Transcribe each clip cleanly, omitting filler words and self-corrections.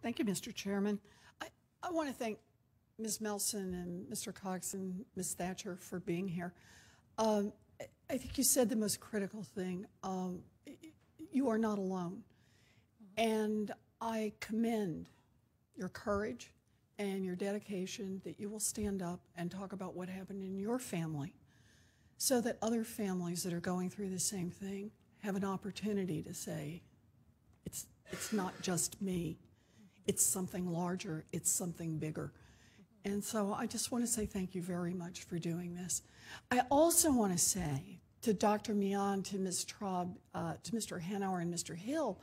Thank you, Mr. Chairman. I want to thank Ms. Melson and Mr. Cox and Ms. Thatcher for being here. I think you said the most critical thing. You are not alone. And I commend your courage and your dedication that you will stand up and talk about what happened in your family so that other families that are going through the same thing have an opportunity to say, it's not just me. It's something larger. It's something bigger. And so I just want to say thank you very much for doing this. I also want to say to Dr. Mian, to Ms. Traub, to Mr. Hanauer and Mr. Hill,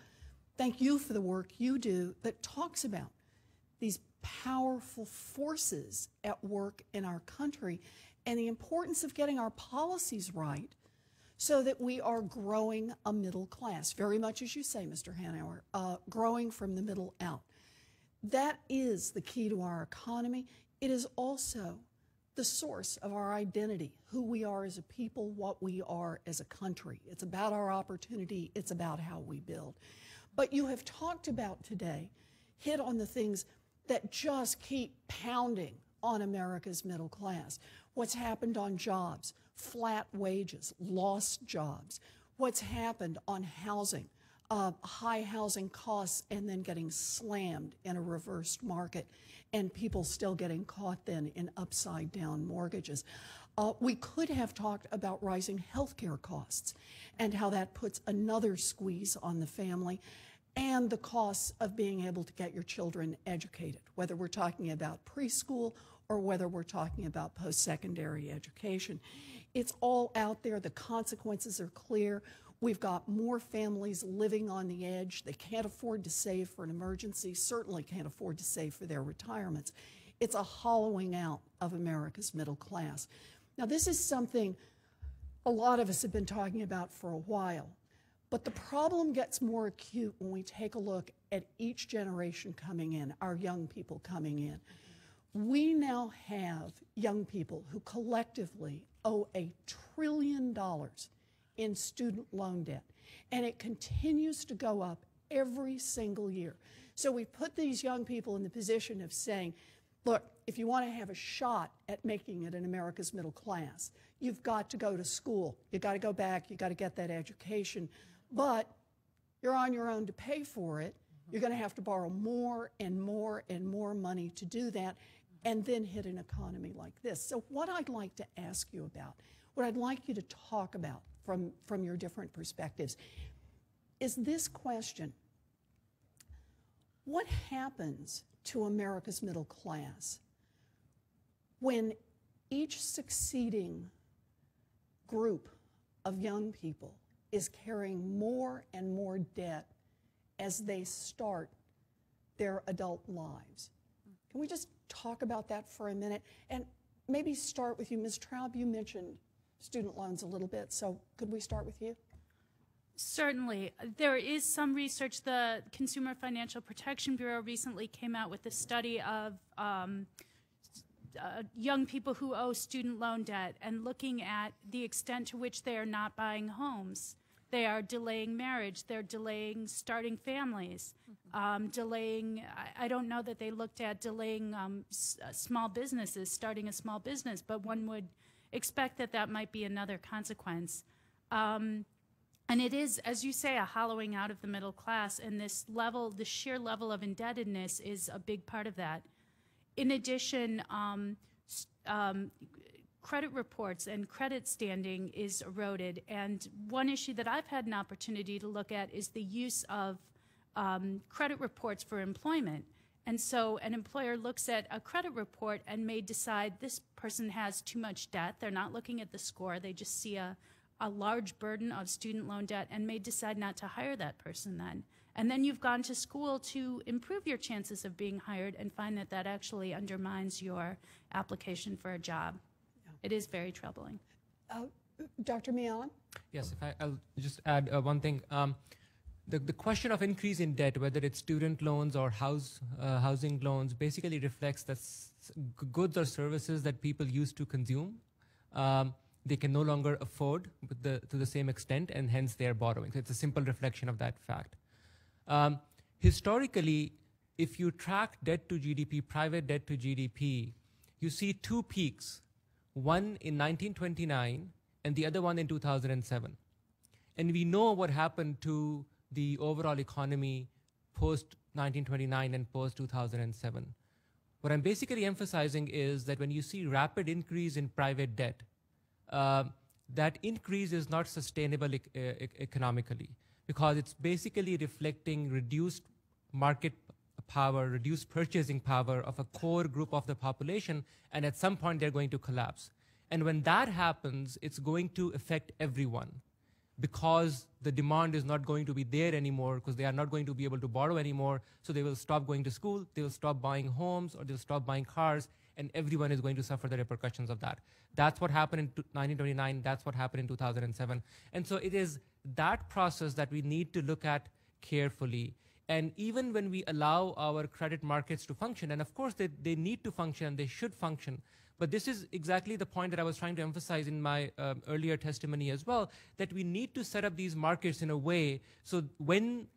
thank you for the work you do that talks about these powerful forces at work in our country and the importance of getting our policies right so that we are growing a middle class, very much as you say, Mr. Hanauer, growing from the middle out. That is the key to our economy. It is also the source of our identity, who we are as a people, what we are as a country. It's about our opportunity. It's about how we build. But you have talked about today, hit on the things that just keep pounding on America's middle class. What's happened on jobs, flat wages, lost jobs. What's happened on housing, high housing costs and then getting slammed in a reversed market and people still getting caught then in upside down mortgages. We could have talked about rising healthcare costs and how that puts another squeeze on the family and the costs of being able to get your children educated, whether we're talking about preschool or whether we're talking about post-secondary education. It's all out there. The consequences are clear. We've got more families living on the edge. They can't afford to save for an emergency, certainly can't afford to save for their retirements. It's a hollowing out of America's middle class. Now, this is something a lot of us have been talking about for a while, but the problem gets more acute when we take a look at each generation coming in, our young people coming in. We now have young people who collectively owe $1 trillion in student loan debt, and it continues to go up every single year. So we put these young people in the position of saying, look, if you want to have a shot at making it in America's middle class, you've got to go to school. You've got to go back. You've got to get that education. But you're on your own to pay for it. You're going to have to borrow more and more and more money to do that and then hit an economy like this. So what I'd like to ask you about, what I'd like you to talk about from your different perspectives is this question. What happens to America's middle class when each succeeding group of young people is carrying more and more debt as they start their adult lives? Can we just talk about that for a minute? And maybe start with you, Ms. Traub. You mentioned student loans a little bit, so could we start with you? Certainly. There is some research. The Consumer Financial Protection Bureau recently came out with a study of young people who owe student loan debt and looking at the extent to which they are not buying homes. They are delaying marriage. They're delaying starting families, delaying, I don't know that they looked at delaying small businesses, starting a small business, but one would expect that that might be another consequence. And it is, as you say, a hollowing out of the middle class, and this level, the sheer level of indebtedness is a big part of that. In addition, credit reports and credit standing is eroded, and one issue that I've had an opportunity to look at is the use of credit reports for employment. And so an employer looks at a credit report and may decide this person has too much debt. They're not looking at the score. They just see a large burden of student loan debt and may decide not to hire that person then. And then you've gone to school to improve your chances of being hired and find that that actually undermines your application for a job. Yeah. It is very troubling. Dr. Mian? Yes, I'll just add one thing. The question of increase in debt, whether it's student loans or housing loans, basically reflects that goods or services that people used to consume, they can no longer afford to the same extent, and hence they are borrowing. So it's a simple reflection of that fact. Historically, if you track debt to GDP, private debt to GDP, you see two peaks, one in 1929 and the other one in 2007. And we know what happened to the overall economy post-1929 and post-2007. What I'm basically emphasizing is that when you see rapid increase in private debt, that increase is not sustainable economically, because it's basically reflecting reduced market power, reduced purchasing power of a core group of the population, and at some point they're going to collapse. And when that happens, it's going to affect everyone, because the demand is not going to be there anymore, because they are not going to be able to borrow anymore, so they will stop going to school, they will stop buying homes, or they'll stop buying cars, and everyone is going to suffer the repercussions of that. That's what happened in 1929, that's what happened in 2007. And so it is that process that we need to look at carefully. And even when we allow our credit markets to function, and of course they need to function and they should function, but this is exactly the point that I was trying to emphasize in my earlier testimony as well, that we need to set up these markets in a way so when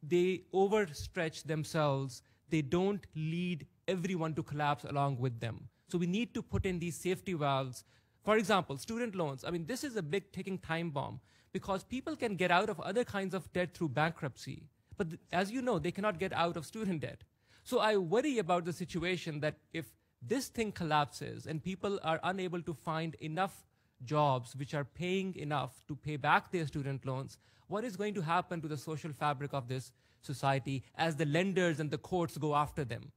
they overstretch themselves, they don't lead everyone to collapse along with them. So we need to put in these safety valves. For example, student loans. I mean, this is a big ticking time bomb, because people can get out of other kinds of debt through bankruptcy. But as you know, they cannot get out of student debt. So I worry about the situation that if this thing collapses and people are unable to find enough jobs which are paying enough to pay back their student loans, what is going to happen to the social fabric of this society as the lenders and the courts go after them,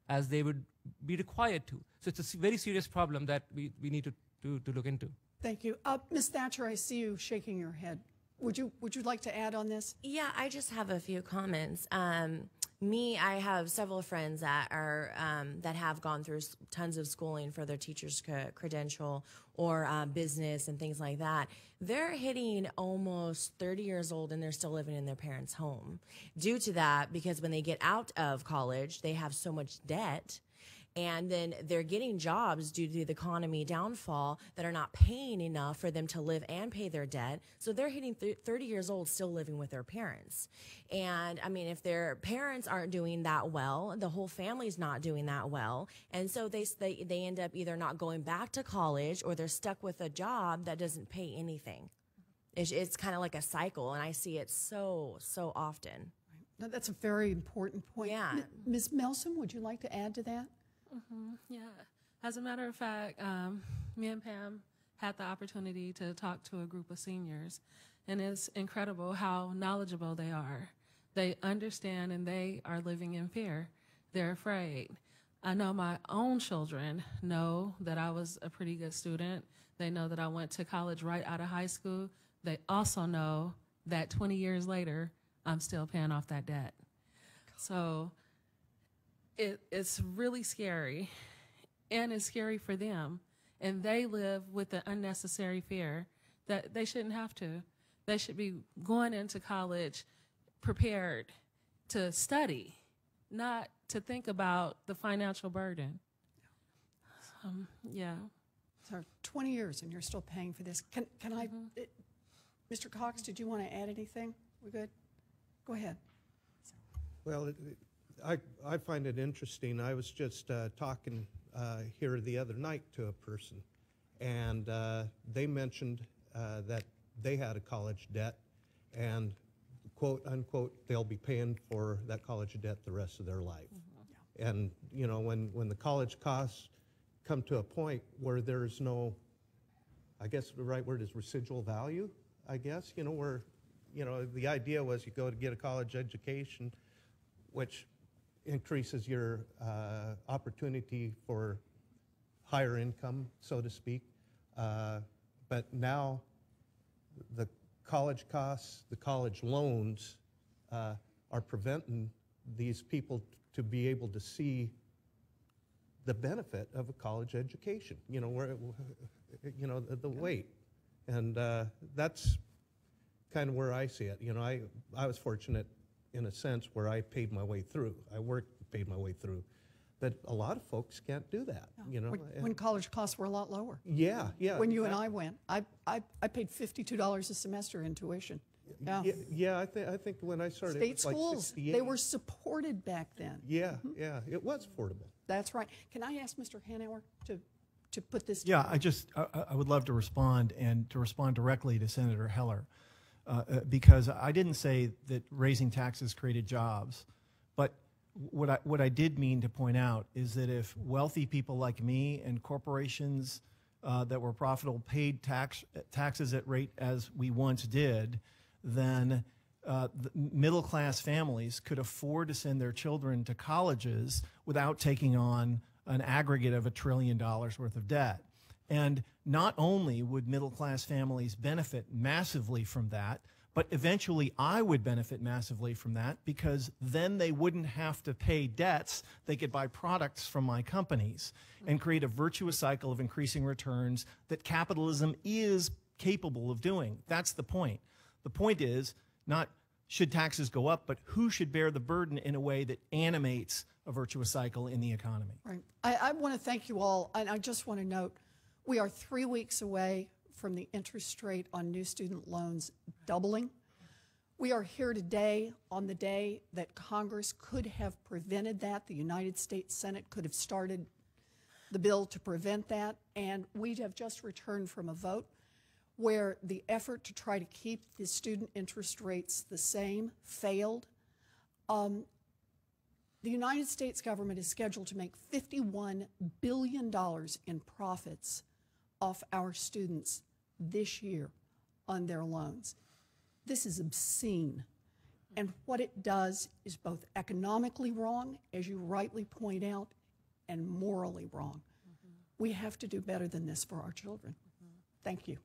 as they would be required to? So it's a very serious problem that we need to look into. Thank you. Ms. Thatcher, I see you shaking your head. Would you like to add on this? Yeah, I just have a few comments. I have several friends that are that have gone through tons of schooling for their teacher's credential or business and things like that. They're hitting almost 30 years old and they're still living in their parents' home. Due to that, because when they get out of college, they have so much debt. And then they're getting jobs due to the economy downfall that are not paying enough for them to live and pay their debt. So they're hitting 30 years old still living with their parents. And I mean, if their parents aren't doing that well, the whole family's not doing that well. And so they end up either not going back to college or they're stuck with a job that doesn't pay anything. It's kind of like a cycle, and I see it so often. No, that's a very important point. Yeah. Ms. Melson, would you like to add to that? Yeah. As a matter of fact, me and Pam had the opportunity to talk to a group of seniors, and it's incredible how knowledgeable they are. They understand and they are living in fear. They're afraid. I know my own children know that I was a pretty good student. They know that I went to college right out of high school. They also know that 20 years later, I'm still paying off that debt. So it's really scary, and it's scary for them. And they live with the unnecessary fear that they shouldn't have to. They should be going into college prepared to study, not to think about the financial burden. Yeah. So 20 years and you're still paying for this. Can I, Mr. Cox, did you want to add anything? We good? Go ahead. Well, I find it interesting. I was just talking here the other night to a person, and they mentioned that they had a college debt, and quote unquote, they'll be paying for that college debt the rest of their life. Mm-hmm. And you know, when the college costs come to a point where there's no, I guess the right word is residual value, I guess, you know, where, you know, the idea was you go to get a college education, which increases your opportunity for higher income, so to speak. But now the college costs, the college loans are preventing these people to be able to see the benefit of a college education, you know, where, you know, the weight. And that's kind of where I see it. You know, I was fortunate in a sense where I paid my way through. I worked, paid my way through. But a lot of folks can't do that, No. you know. When college costs were a lot lower. Yeah, yeah. When you and I went, I paid $52 a semester in tuition. Yeah. Yeah, I think when I started, it State was like schools, 68. they were supported back then. Yeah, yeah, it was affordable. That's right. Can I ask Mr. Hanauer to put this? Yeah, I would love to respond, and to respond directly to Senator Heller, because I didn't say that raising taxes created jobs, but what I did mean to point out is that if wealthy people like me and corporations that were profitable paid taxes at rate as we once did, then the middle-class families could afford to send their children to colleges without taking on an aggregate of $1 trillion worth of debt. And not only would middle-class families benefit massively from that, but eventually I would benefit massively from that, because then they wouldn't have to pay debts. They could buy products from my companies and create a virtuous cycle of increasing returns that capitalism is capable of doing. That's the point. The point is not should taxes go up, but who should bear the burden in a way that animates a virtuous cycle in the economy. Right. I want to thank you all, and I just want to note, we are 3 weeks away from the interest rate on new student loans doubling. We are here today on the day that Congress could have prevented that. The United States Senate could have started the bill to prevent that, and we have just returned from a vote where the effort to try to keep the student interest rates the same failed. The United States government is scheduled to make $51 billion in profits off our students this year on their loans. This is obscene. And what it does is both economically wrong, as you rightly point out, and morally wrong. We have to do better than this for our children. Thank you.